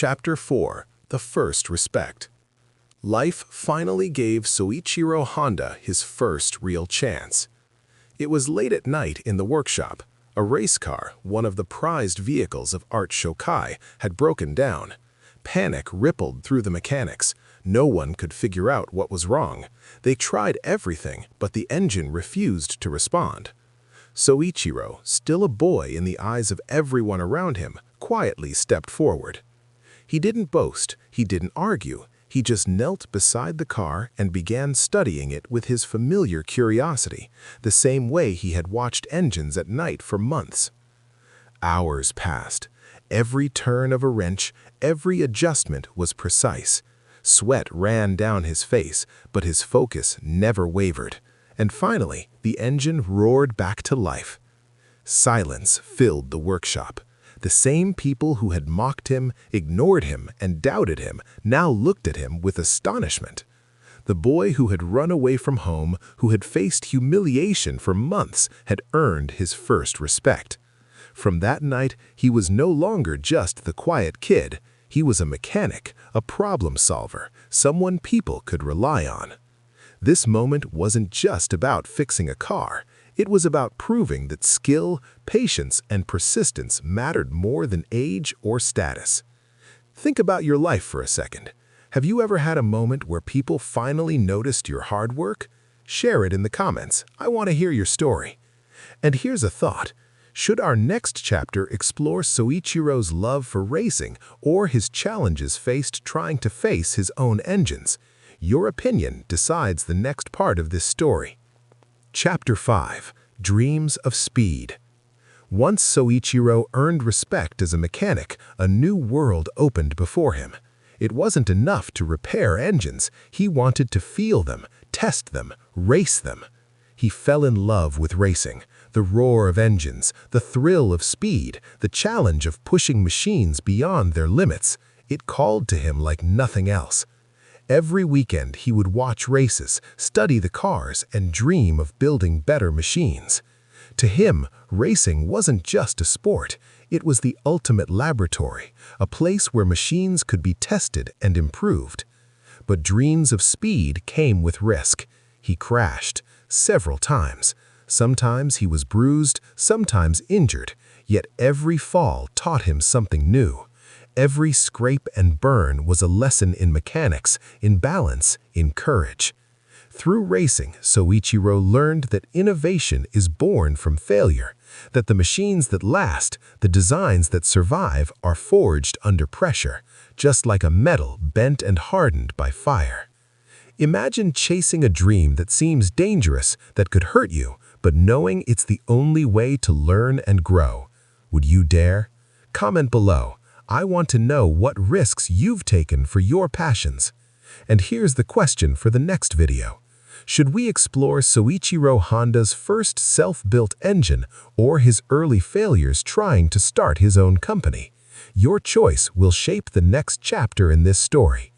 Chapter 4: The First Respect. Life finally gave Soichiro Honda his first real chance. It was late at night in the workshop. A race car, one of the prized vehicles of Art Shokai, had broken down. Panic rippled through the mechanics. No one could figure out what was wrong. They tried everything, but the engine refused to respond. Soichiro, still a boy in the eyes of everyone around him, quietly stepped forward. He didn't boast, he didn't argue, he just knelt beside the car and began studying it with his familiar curiosity, the same way he had watched engines at night for months. Hours passed. Every turn of a wrench, every adjustment was precise. Sweat ran down his face, but his focus never wavered. And finally, the engine roared back to life. Silence filled the workshop. The same people who had mocked him, ignored him, and doubted him now looked at him with astonishment. The boy who had run away from home, who had faced humiliation for months, had earned his first respect. From that night, he was no longer just the quiet kid. He was a mechanic, a problem solver, someone people could rely on. This moment wasn't just about fixing a car. It was about proving that skill, patience, and persistence mattered more than age or status. Think about your life for a second. Have you ever had a moment where people finally noticed your hard work? Share it in the comments. I want to hear your story. And here's a thought. Should our next chapter explore Soichiro's love for racing or his challenges faced trying to face his own engines? Your opinion decides the next part of this story. Chapter 5: Dreams of Speed. Once Soichiro earned respect as a mechanic, a new world opened before him. It wasn't enough to repair engines. He wanted to feel them, test them, race them. He fell in love with racing. The roar of engines, the thrill of speed, the challenge of pushing machines beyond their limits. It called to him like nothing else. Every weekend he would watch races, study the cars, and dream of building better machines. To him, racing wasn't just a sport. It was the ultimate laboratory, a place where machines could be tested and improved. But dreams of speed came with risk. He crashed several times. Sometimes he was bruised, sometimes injured, yet every fall taught him something new. Every scrape and burn was a lesson in mechanics, in balance, in courage. Through racing, Soichiro learned that innovation is born from failure, that the machines that last, the designs that survive, are forged under pressure, just like a metal bent and hardened by fire. Imagine chasing a dream that seems dangerous, that could hurt you, but knowing it's the only way to learn and grow. Would you dare? Comment below. I want to know what risks you've taken for your passions. And here's the question for the next video. Should we explore Soichiro Honda's first self-built engine or his early failures trying to start his own company? Your choice will shape the next chapter in this story.